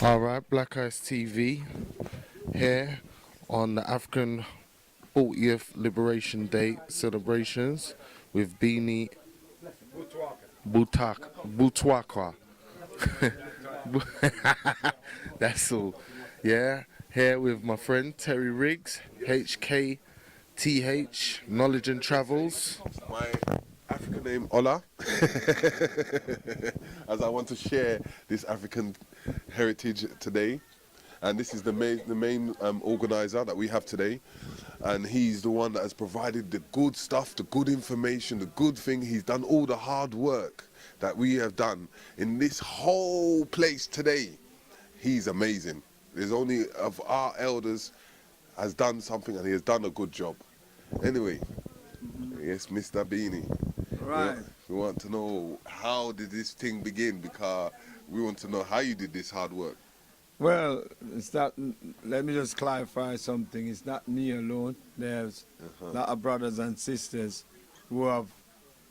Alright, Black Ice TV here on the African 40th Liberation Day celebrations with Beanie Butuakwa. That's all. Yeah, here with my friend Terry Riggs, HKTH, Knowledge and Travels. My African name, Ola, as I want to share this African heritage today. And this is the main organizer that we have today. And he's the one that has provided the good stuff, the good information, the good thing. He's done all the hard work that we have done in this whole place today. He's amazing. There's only of our elders has done something, and he has done a good job. Anyway, yes, Mr. Beanie. Right. We want to know, how did this thing begin? Because we want to know how you did this hard work. Well, it's not, let me just clarify something. It's not me alone. There's a lot of brothers and sisters who have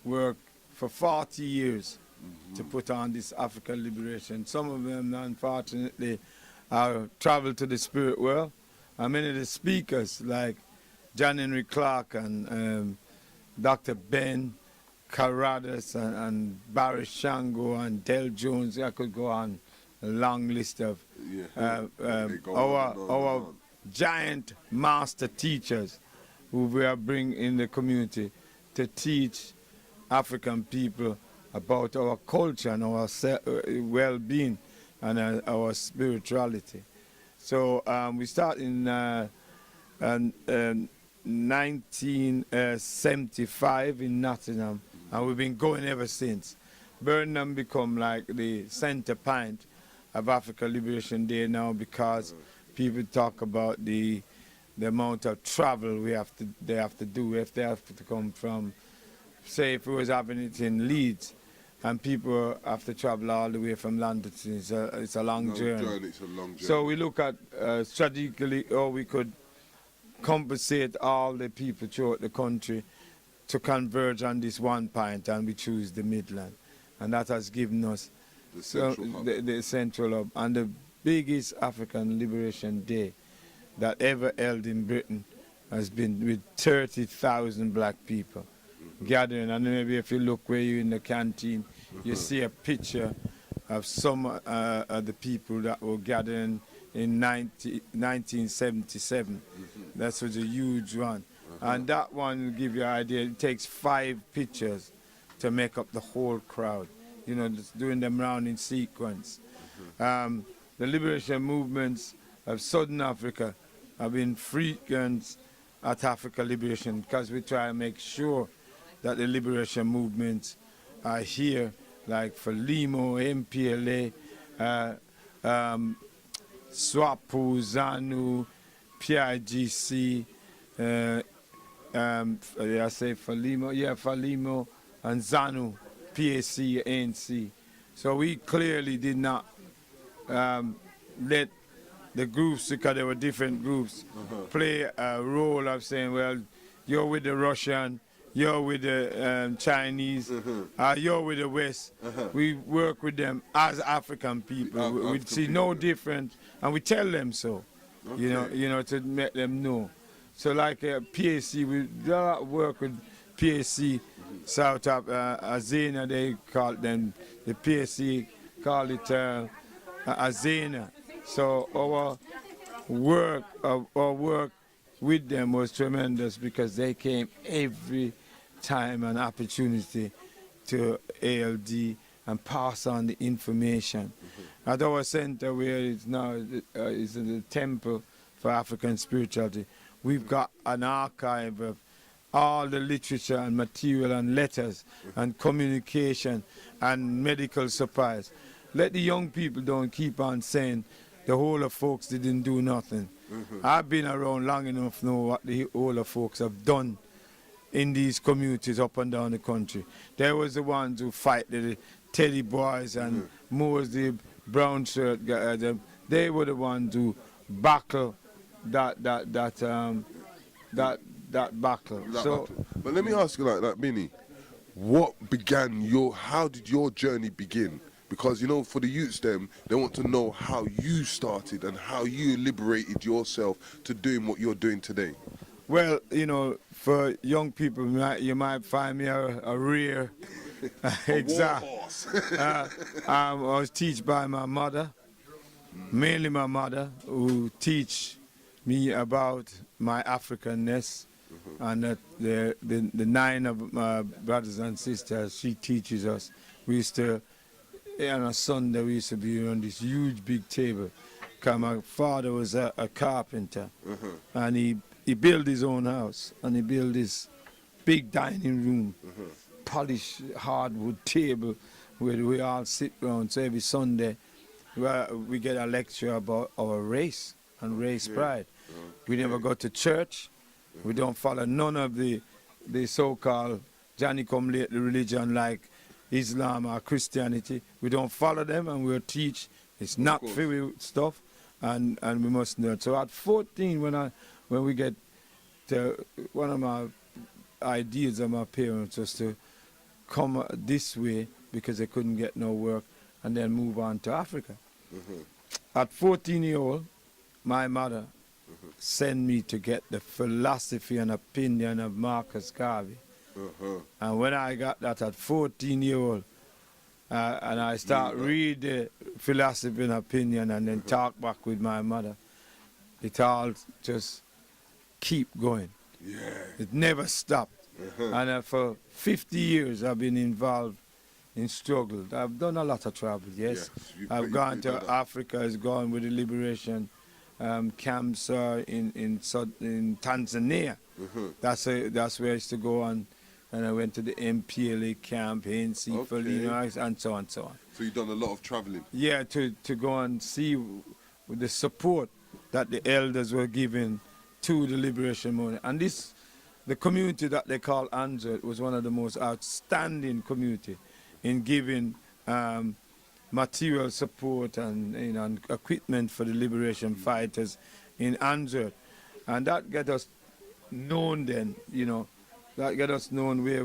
worked for 40 years to put on this African liberation. Some of them, unfortunately, traveled to the spirit world. And many of the speakers, like John Henry Clark and Dr. Ben Carradas and Barry Shango and Del Jones, I could go on a long list of our giant master teachers who we are bringing in the community to teach African people about our culture and our well-being and our spirituality. So we start in 1975 in Nottingham, and we've been going ever since. Birmingham become like the center point of African Liberation Day now, because people talk about the amount of travel they have to do. If they have to come from, say, if we was having it in Leeds, and people have to travel all the way from London, it's a long journey. It's a long journey. So we look at strategically how we could compensate all the people throughout the country to converge on this one point, and we choose the Midland. And that has given us the central hub. And the biggest African Liberation Day that ever held in Britain has been with 30,000 black people gathering. And maybe if you look where you're in the canteen, you see a picture of some of the people that were gathering in 1977. That was a huge one. And that one will give you an idea. It takes 5 pictures to make up the whole crowd, you know, just doing them round in sequence. The liberation movements of Southern Africa have been frequent at Africa Liberation, because we try to make sure that the liberation movements are here, like for Limo, MPLA, SWAPO, ZANU, PIGC, I say Falimo, Falimo, and ZANU, PAC, ANC. So we clearly did not let the groups, because there were different groups, play a role of saying, well, you're with the Russian, you're with the Chinese, you're with the West. We work with them as African people. We see no difference, and we tell them so, you know, to make them know. So like PAC, we do a lot of work with PAC, South of Azena, they call them, the PAC call it Azena. So our work with them was tremendous, because they came every time an opportunity to ALD and pass on the information. At our center, where it's now is the Temple for African Spirituality, we've got an archive of all the literature and material and letters and communication and medical supplies. Let the young people don't keep on saying the older folks didn't do nothing. I've been around long enough to know what the older folks have done in these communities up and down the country. They was the ones who fight the Teddy Boys and Moors, the brown shirt guys. They were the ones who battle that battle. But let me ask you like that, Minnie. How did your journey begin Because, you know, for the youths, them, they want to know how you started and how you liberated yourself to doing what you're doing today. Well, you know, for young people, you might find me a rare example. Warhorse. I was taught by my mother, mainly my mother, who teach me about my Africanness, and that the 9 of my brothers and sisters, she teaches us. We used to, on a Sunday, we used to be on this huge big table, because my father was a carpenter, and he built his own house, and he built this big dining room, polished hardwood table where we all sit around. So every Sunday we get a lecture about our race and race pride. We never go to church. We don't follow none of the so-called Johnny-come-lately religion like Islam or Christianity. We don't follow them, and we'll teach it's not free stuff, and we must know it. So at 14, when we get to, one of my ideas of my parents was to come this way because they couldn't get no work, and then move on to Africa. At 14-year-old, my mother sent me to get the philosophy and opinion of Marcus Garvey. And when I got that at 14-year-old, and I start read the philosophy and opinion and then talk back with my mother, it all just keep going. It never stopped. And for 50 years I've been involved in struggle. I've done a lot of travel, yes. I've gone to Africa, I've gone with the liberation camps in Tanzania. That's where I used to go on. And I went to the MPLA camp, ANC, and so on and so on. So you've done a lot of traveling? Yeah, to go and see the support that the elders were giving to the liberation movement. And the community that they call Anzert was one of the most outstanding community in giving material support and, you know, and equipment for the liberation fighters in Anzert. And that got us known then, you know. That got us known where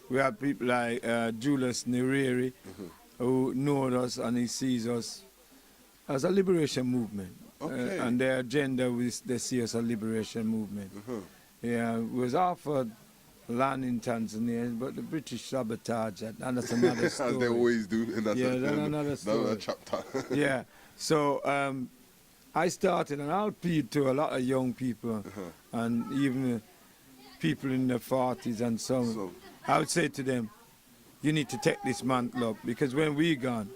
we have people like Julius Nyerere, who knows us and he sees us as a liberation movement. And their agenda was they see us a liberation movement. Yeah, we was offered land in Tanzania, but the British sabotaged it, and that's another story. As they always do. And that's another story. Another chapter. Yeah, so I started, and I'll appeal to a lot of young people, and even people in their 40s and so I would say to them, you need to take this mantle up, because when we're gone,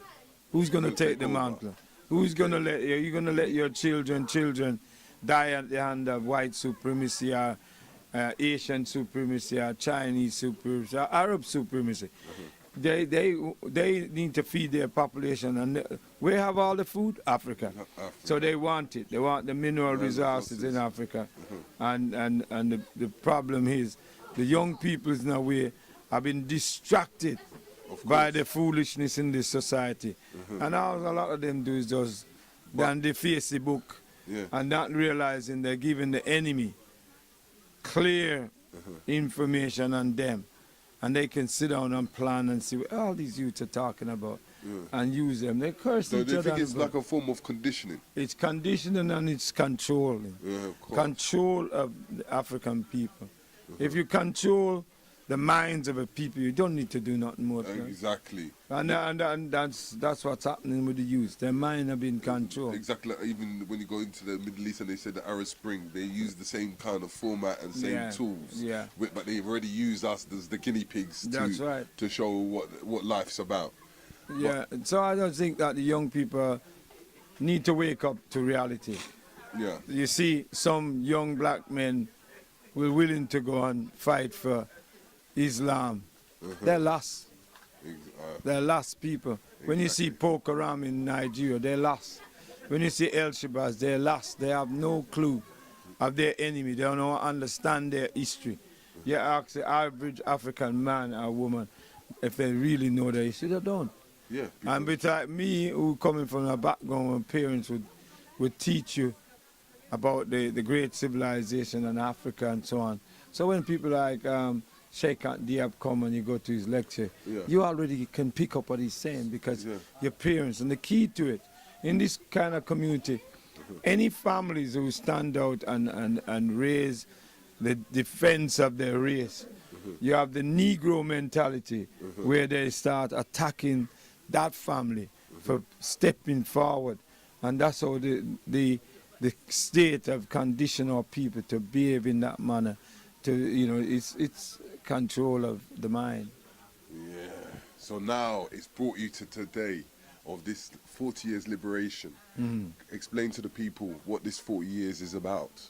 who's going to take the mantle? Who's going to let you? You're going to let your children die at the hand of white supremacy, or Asian supremacy, or Chinese supremacy, or Arab supremacy. They need to feed their population, and we have all the food, Africa. So they want it. They want the mineral resources in Africa, and the problem is the young people now have been distracted by the foolishness in this society, and all a lot of them do is just down the Facebook and not realizing they're giving the enemy clear information on them. And they can sit down and plan and see what all these youths are talking about and use them. They curse each other. So they think it's like a form of conditioning? It's conditioning and it's controlling. Control of the African people. If you control the minds of a people, you don't need to do nothing more. Exactly. And that's what's happening with the youth. Their mind have been controlled. Exactly. Even when you go into the Middle East and they said the Arab Spring, they use the same kind of format and same tools. But they've already used us as the guinea pigs to show what life's about. Yeah. So I don't think that the young people need to wake up to reality. Yeah. You see, some young black men were willing to go and fight for Islam. They're lost. They're lost people. When you see Boko Haram in Nigeria, they're lost. When you see El Shabazz, they're lost. They have no clue of their enemy. They don't understand their history. You ask the average African man or woman if they really know their history, they don't. Yeah. And besides me, who coming from a background where parents would teach you about the great civilization in Africa and so on. So when people like Sheikh Diab come and you go to his lecture, Yeah. you already can pick up what he's saying because Yeah. your parents, and the key to it, in this kind of community, any families who stand out and raise the defense of their race, you have the Negro mentality where they start attacking that family for stepping forward. And that's how the state have conditioned our people to behave in that manner. It's control of the mind. Yeah. So now it's brought you to today of this 40 years liberation. Explain to the people what this 40 years is about.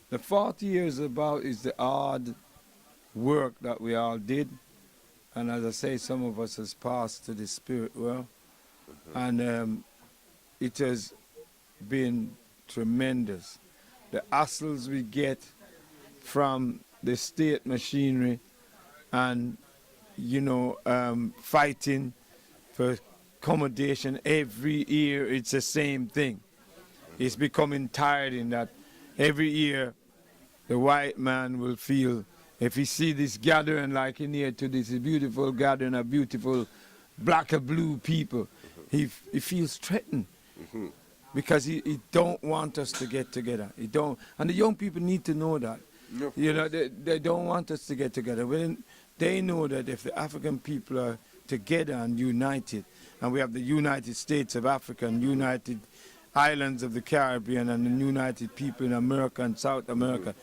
The 40 years about is the hard work that we all did. And as I say, some of us has passed to the spirit world. And it has been tremendous. The hassles we get from the state machinery and, fighting for accommodation every year, it's the same thing. It's becoming tiring that every year the white man will feel, if he see this gathering like in here to this beautiful gathering of beautiful black and blue people, he feels threatened. Because he don't want us to get together. He don't, and the young people need to know that. They don't want us to get together. When they know that if the African people are together and united, and we have the United States of Africa and United Islands of the Caribbean and the United people in America and South America,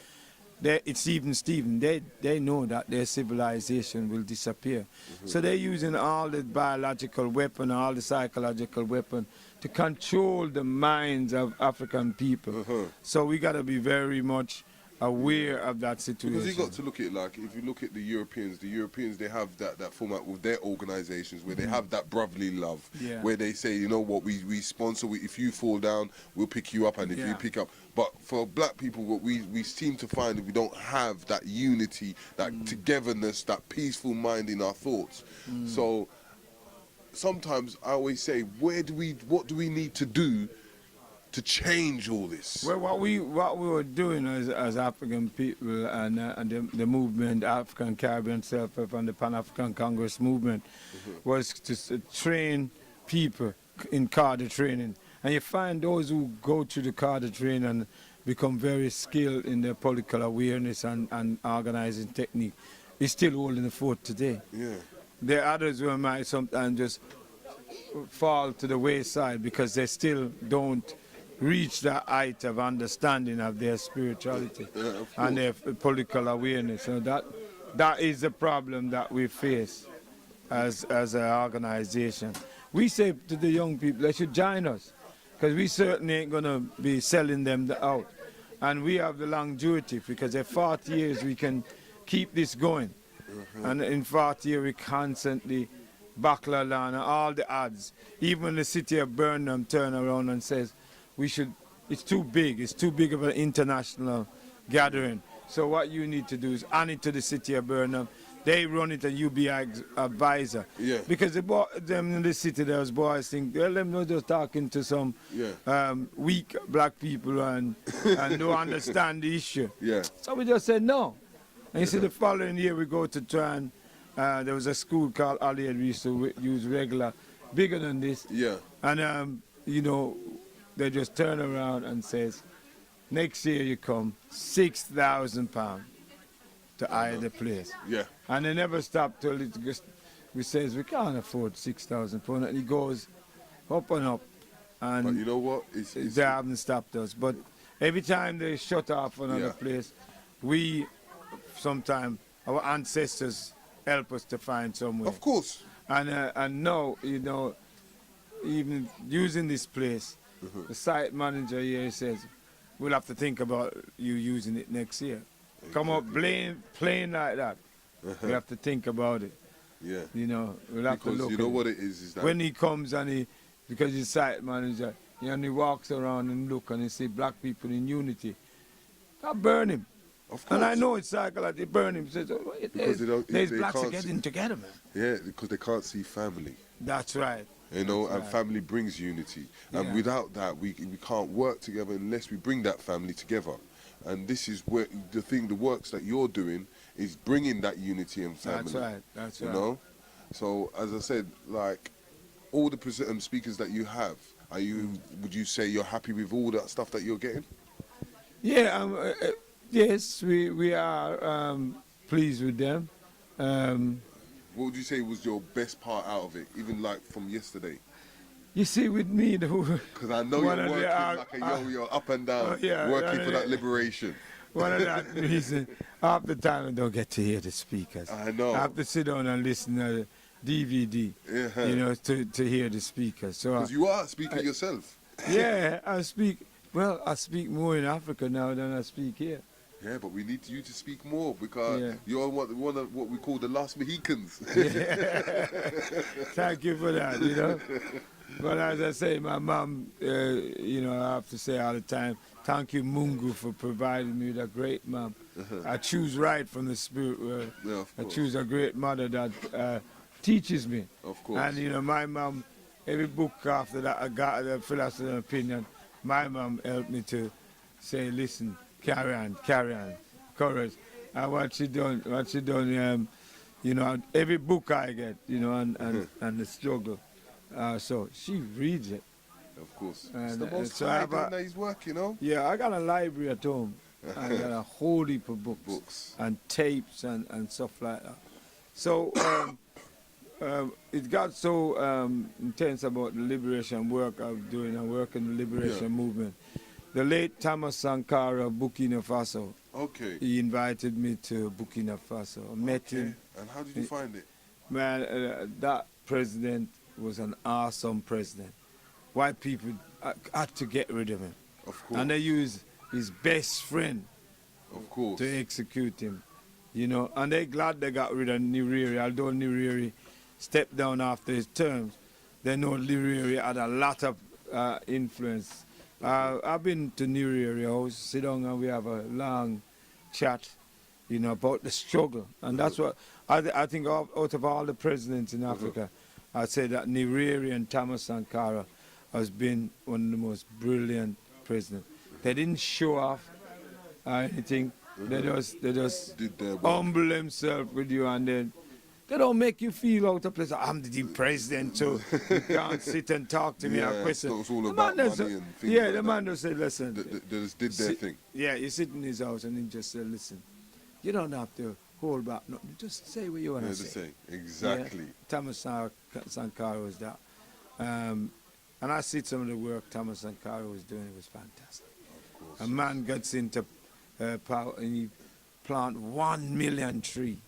it's even Steven. They know that their civilization will disappear. So they're using all the biological weapon, all the psychological weapon to control the minds of African people. So we got to be very much aware of that situation. Because you got to look at it like, if you look at the Europeans, they have that format with their organizations where they have that brotherly love, where they say, you know what, we sponsor, if you fall down, we'll pick you up, and if you pick up. But for black people, what we seem to find that we don't have that unity, that togetherness, that peaceful mind in our thoughts. So sometimes I always say, what do we need to do to change all this? Well, what we were doing as African people and the movement, African Caribbean Self-Help and the Pan-African Congress movement, was to train people in cadre training. And you find those who go through the cadre training and become very skilled in their political awareness and organizing technique, is still holding the fort today. There are others who might sometimes just fall to the wayside because they still don't reach that height of understanding of their spirituality and their political awareness. So that is the problem that we face as an organization. We say to the young people, they should join us, because we certainly ain't going to be selling them out. And we have the longevity, because in 40 years we can keep this going. And in 40 years we constantly buckle along all the odds. Even the city of Birmingham turn around and says, it's too big of an international gathering. So what you need to do is hand it to the city of Birmingham. They run it, and you be advisor. Because them in the city, those boys think, well, them not just talking to some weak black people and don't understand the issue. So we just said no. And you see, the following year we go to try and, there was a school called Allied we used to use regular, bigger than this. And, they just turn around and says, next year you come, £6,000 to hire the place. And they never stop till it just, we says, we can't afford £6,000. And it goes up and up. And but you know what? They haven't stopped us. But every time they shut off another place, sometimes our ancestors help us to find somewhere. Of course. And now, even using this place, the site manager here says, we'll have to think about you using it next year. Come up plain like that. We have to think about it. We'll have to look. You know what it is that when he comes and because he's site manager, and he walks around and look and he see black people in unity, I burn him. Of course. And I know it's psychological. Burn him. Says, there's blacks are getting together, man. Yeah, because they can't see family. That's right. And family brings unity. And without that, we can't work together unless we bring that family together. And this is where the works that you're doing is bringing that unity and family. That's right. That's You right. know, so as I said, like all the speakers that you have, would you say you're happy with all that stuff that you're getting? Yeah, yes, we are pleased with them. What would you say was your best part out of it, even like from yesterday? You see, with me, Because I know you're one of working the, like a yo-yo, up and down, yeah, working for that liberation. one of that reason, half the time I don't get to hear the speakers. I know. I have to sit down and listen to the DVD, Yeah. you know, to hear the speakers. So Because you are speaking yourself. yeah, I speak more in Africa now than I speak here. Yeah, but we need you to speak more because Yeah. you're one of what we call the last Mohicans. Thank you for that, you know. But as I say, my mom, you know, I have to say all the time, thank you, Mungu, for providing me with a great mom. I choose right from the spirit world. Yeah, of I course. choose a great mother that teaches me. Of course. And, you know, my mom, every book after that I got the philosophy and opinion, my mom helped me to say, listen, carry on, courage. And what she done, you know, every book I get, you know, and the struggle. So she reads it. Of course. And, It's the most so high I have a- day's work, you know? Yeah, I got a library at home. I got a whole heap of books. And tapes and stuff like that. So it got so intense about the liberation work I was doing. I work in the liberation movement. The late Thomas Sankara of Burkina Faso, Okay. he invited me to Burkina Faso. I met him. And how did you find it? Man, that president was an awesome president. White people had to get rid of him. Of course. And they used his best friend Of course. to execute him. You know, and they're glad they got rid of Nyerere, although Nyerere stepped down after his terms. They know Nyerere had a lot of influence. I've been to Nyerere house, sit down and we have a long chat, you know, about the struggle. And that's what, I think out of all the presidents in Africa, I'd say that Nyerere and Thomas Sankara has been one of the most brilliant presidents. They didn't show off anything. They just Did their work. humble themselves with you, and then they don't make you feel out of place. I'm the president, so you can't sit and talk to me Yeah, or question. so it's all The about man just- money and things Yeah, like the that. man just said, listen. They just did their sit- thing. Yeah, you sit in his house and he just said, listen, you don't have to hold back nothing. Just say what you want Yeah, to the say. same. Exactly. Yeah. Thomas Sankara was that. And I see some of the work Thomas Sankara was doing. It was fantastic. Of course. A man gets into power and he plant 1 million tree,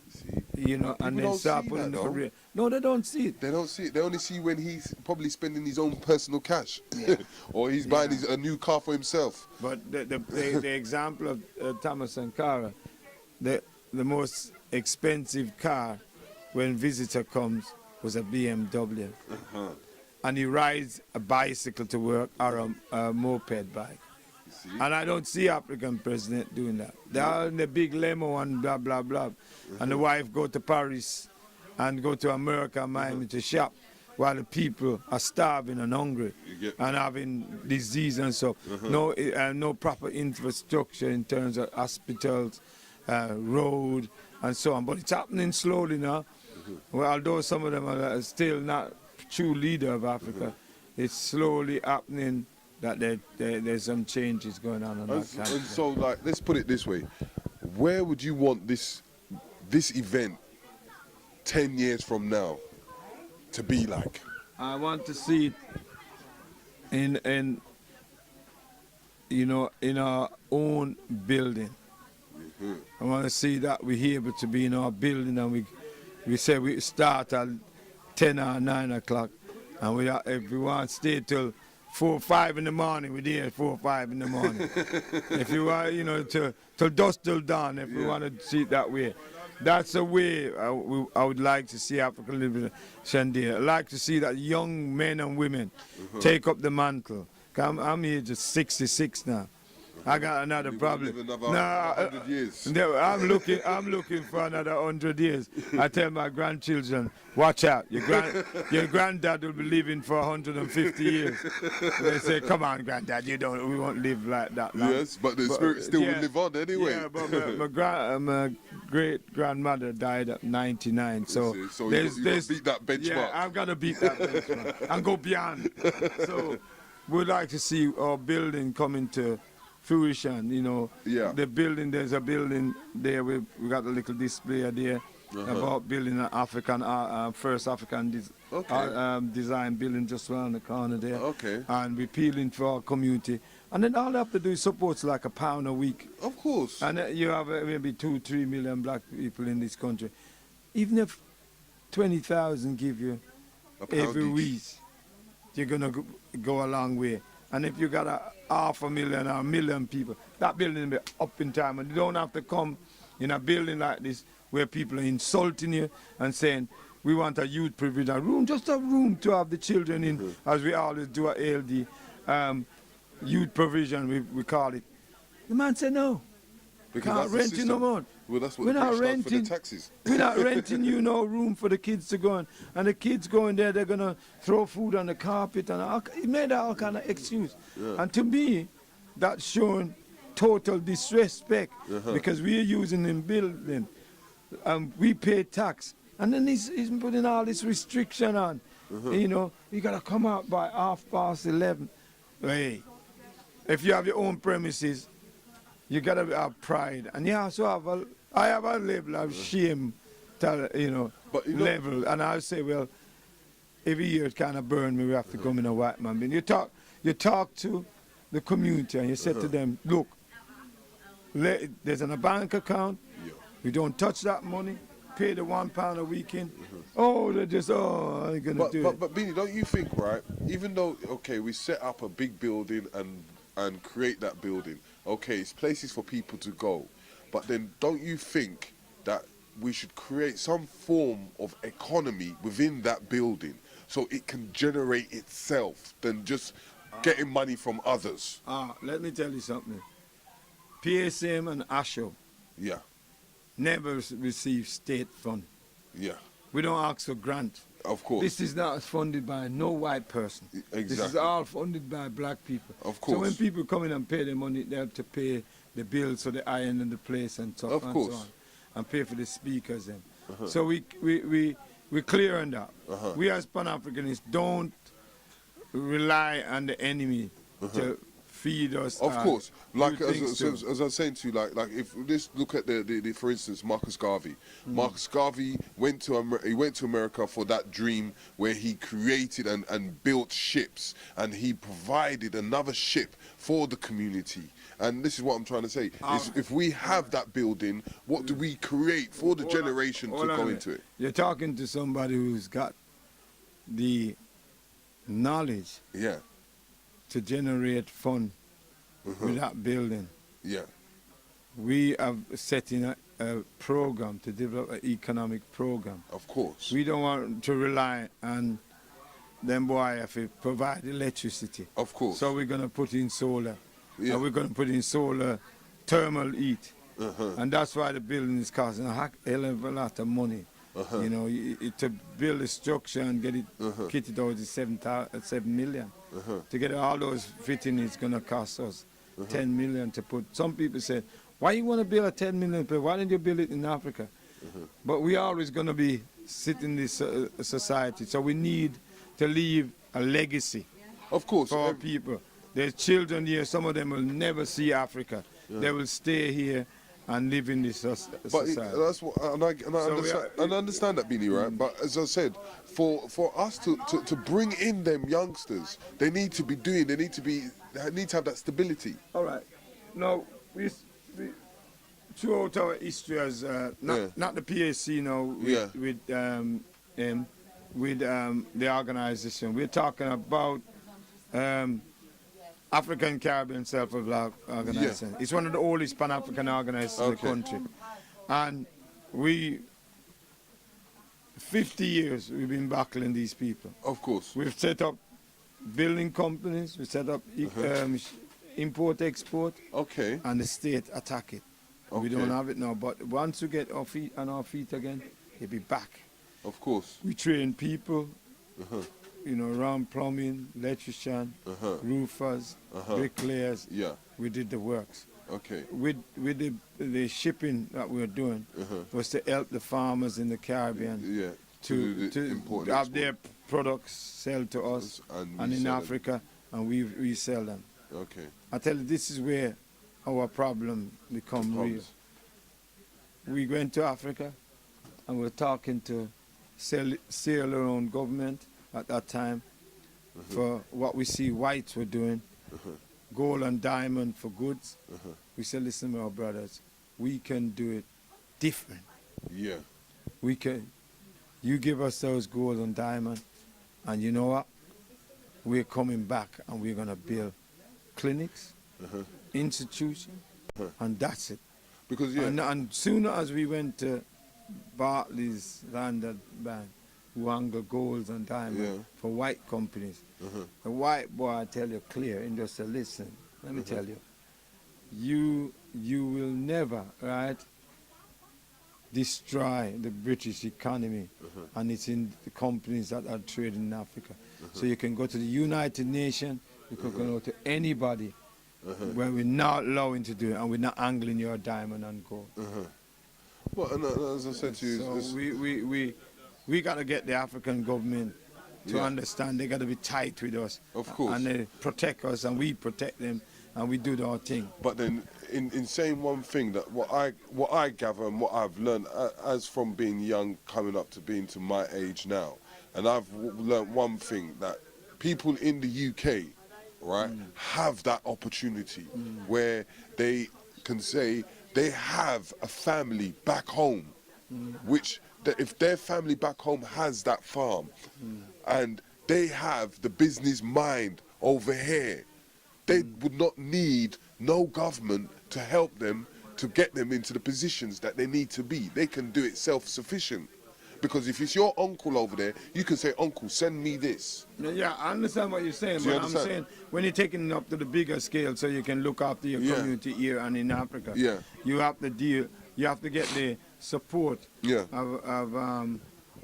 See? you know, People and then don't start see putting that, the though. career. No, they don't see it. They don't see it. They only see when he's probably spending his own personal cash, or he's buying a new car for himself. But the example of Thomas Sankara, the most expensive car when visitor comes was a BMW. And he rides a bicycle to work or a moped bike. See? And I don't see African president doing that. They are in the big limo and blah, blah, blah. And the wife go to Paris and go to America, Miami to shop while the people are starving and hungry and having disease and so. No proper infrastructure in terms of hospitals, road and so on. But it's happening slowly now. Well, although some of them are still not true leader of Africa, it's slowly happening that there's some changes going on that And country. so, like, let's put it this way: where would you want this event 10 years from now to be like? I want to see it in you know, in our own building. I want to see that we're able to be in our building and we say we start at 10 or 9 o'clock and if we want to stay till 4 or 5 in the morning, we're there at 4 or 5 in the morning. If you want, you know, till dusk till dawn, if we want to see it that way. That's the way I would like to see African Liberation Day. I'd like to see that young men and women take up the mantle. I'm here just 66 now. I got another You problem. live another Nah, 100 years. no, I'm looking for another 100 years. I tell my grandchildren, watch out. Your granddad will be living for 150 years. They say, come on, granddad, we won't live like that long. Yes, but the spirit still will live on anyway. Yeah, but my great grandmother died at 99. So you got to beat that benchmark. Yeah, I've got to beat that benchmark and go beyond. So we'd like to see our building coming to fruition, Yeah. The building, there's a building there, we got a little display there about building an first African design building just around the corner there. Okay. And we're appealing for our community. And then all they have to do is support like £1 a week. Of course. And you have maybe 2-3 million black people in this country. Even if 20,000 give you every week, you're going to go a long way. And if you got 500,000 or 1 million people, that building will be up in time. And you don't have to come in a building like this where people are insulting you and saying, we want a youth provision room, just a room to have the children in, as we always do at ALD. Youth provision, we call it. The man said, no, can't rent you no more. Well, that's what We're the not British does for the renting. taxes. We're not renting you no room for the kids to go in. And the kids go in there, they're going to throw food on the carpet. And he made all kind of excuse. Yeah. And to me, that's showing total disrespect because we're using them building. We pay tax. And then he's putting all this restriction on. You got to come out by 11:30. Hey, if you have your own premises, you gotta have pride, and you also I have a level of shame, level, and I say, well, every year it kind of burn me. We have to come in a white man. You talk to the community, and you say to them, look, there's a bank account. We don't touch that money. Pay the £1 a week in. They're just I'm gonna do it. But Beanie, don't you think, right? Even though we set up a big building and create that building. Okay, it's places for people to go. But then don't you think that we should create some form of economy within that building so it can generate itself than just getting money from others? Let me tell you something. PSM and ASHO never receive state fund. Yeah. We don't ask for grant. Of course. This is not funded by no white person. Exactly. This is all funded by black people. Of course. So when people come in and pay their money, they have to pay the bills for the iron and the place and stuff Of and course. so on, and pay for the speakers then. So we clear on that. We as Pan-Africanists don't rely on the enemy to feed us. Of course, like do things as I was saying to you, like if let's look at the for instance, Marcus Garvey. Marcus Garvey went to America for that dream where he created and built ships, and he provided another ship for the community. And this is what I'm trying to say: is if we have that building, what do we create for the generation to go into it? You're talking to somebody who's got the knowledge. Yeah. To generate fund with that building. Yeah. We have set in a program to develop an economic program. Of course. We don't want to rely on them boy if it provide electricity. Of course. So we're going to put in solar. Yeah. And we're going to put in solar thermal heat. And that's why the building is costing a hell of a lot of money. To build a structure and get it kitted out is 7 million. To get all those fitting, it's going to cost us 10 million to put. Some people say, why you want to build a 10 million place? Why didn't you build it in Africa? But we always going to be sitting in this society, so we need to leave a legacy. Of course. For our people. There's children here, some of them will never see Africa. They will stay here and live in this society. But that's what, I understand that, Beanie, right? But as I said, for us to bring in them youngsters, they need to have that stability. All right. Now, we throughout our history as not the PAC now with the organization, we're talking about African Caribbean Self-Reliance Organization. Yeah. It's one of the oldest Pan-African organizations in the country. And 50 years we've been battling these people. Of course. We've set up building companies, we set up import-export, Okay. and the state attack it. We don't Okay. have it now, but once we get our feet on our feet again, it'll be back. Of course. We train people, Uh-huh. you know, around plumbing, electrician, Uh-huh. roofers, Uh-huh. bricklayers. Yeah. We did the works. Okay. With the shipping that we were doing Uh-huh. was to help the farmers in the Caribbean Yeah. to import and have export. their products sell to us, And and in resell them. Africa, and we resell them. Okay. I tell you, this is where our problem become real. Comes. We went to Africa, and we're talking to Sierra Leone government at that time for what we see whites were doing, gold and diamond for goods. We said, listen, my brothers, we can do it different. Yeah. We can. You give us those gold and diamond, and you know what? We're coming back, and we're gonna build clinics, institutions, and that's it. Because yeah. And sooner as we went to Barclays landed bank, who angle golds and diamonds Yeah. for white companies. The white boy, I tell you clear, and just say, listen, let me tell you, you will never, right, destroy the British economy, and it's in the companies that are trading in Africa. So you can go to the United Nations, you can go to anybody, where we're not allowing to do it, and we're not angling your diamond and gold. Well, and as I said to you, So it's- we got to get the African government to Yeah. understand they got to be tight with us. Of course. And they protect us, and we protect them, and we do our thing. but then in saying one thing, that what I gather and what I've learned as from being young, coming up to being to my age now, and I've learned one thing, that people in the UK, right, have that opportunity where they can say they have a family back home, which if their family back home has that farm, and they have the business mind over here, they would not need no government to help them to get them into the positions that they need to be. They can do it self-sufficient. Because if it's your uncle over there, you can say, uncle, send me this. Yeah, I understand what you're saying, Do you but I'm understand? saying when you're taking it up to the bigger scale, so you can look after your Yeah. community here and in Africa, Yeah. you have to deal. You have to get the support Yeah. of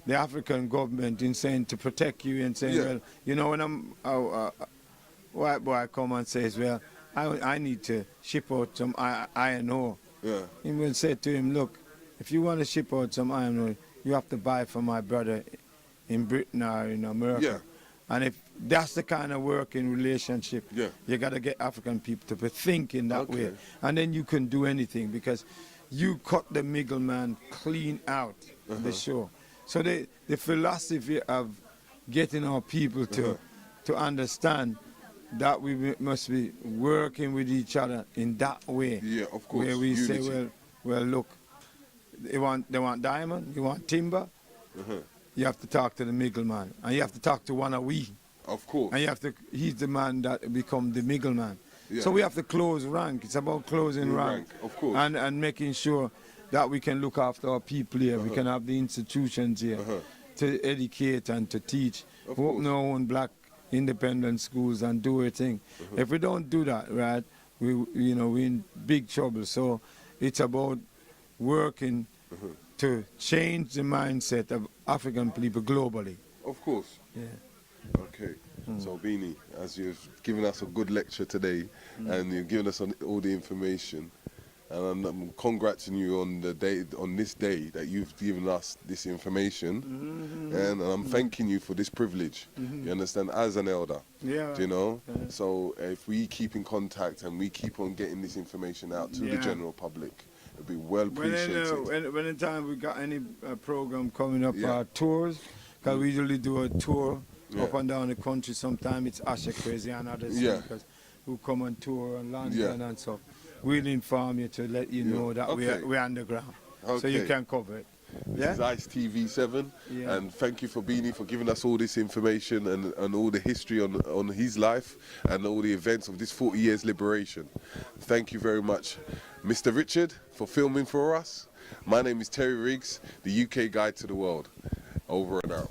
the African government in saying to protect you and saying, Yeah. well, you know, when white boy come and says, well, I need to ship out some iron ore. Yeah. He will say to him, look, if you want to ship out some iron ore, you have to buy from my brother in Britain or in America. Yeah. And if that's the kind of working relationship, Yeah. you got to get African people to be thinking that Okay. way. And then you can do anything, because you cut the middleman clean out the show. So the philosophy of getting our people to understand that we must be working with each other in that way. Yeah, of course. Where we say, Unity. well, look, they want diamond, you want timber, you have to talk to the middleman, and you have to talk to one of we, Of course. and you have to. He's the man that become the middleman. Yeah. So we have to close rank. It's about closing rank, Of course. and making sure that we can look after our people here. We can have the institutions here to educate and to teach. Of Open course. our own black independent schools and do a thing. If we don't do that, right, we're in big trouble. So it's about working to change the mindset of African people globally. Of course. Yeah. Okay. So Beanie, as you've given us a good lecture today, and you've given us all the information, and I'm congratulating you on this day that you've given us this information, and I'm thanking you for this privilege. You understand, as an elder. Yeah. Do you know? So if we keep in contact and we keep on getting this information out to the Yeah. general public, it'll be well When appreciated. in time we got any program coming up, Yeah. tours, because we usually do a tour Yeah. up and down the country. Sometimes it's Asha Crazy and others Yeah. who come on tour and London Yeah. and so. We'll inform you to let you know that Okay. we're underground, so you Okay. can cover it. This is Ice TV7, Yeah. and thank you for Beanie for giving us all this information and all the history on his life and all the events of this 40 years liberation. Thank you very much, Mr. Richard, for filming for us. My name is Terry Riggs, the UK Guide to the World. Over and out.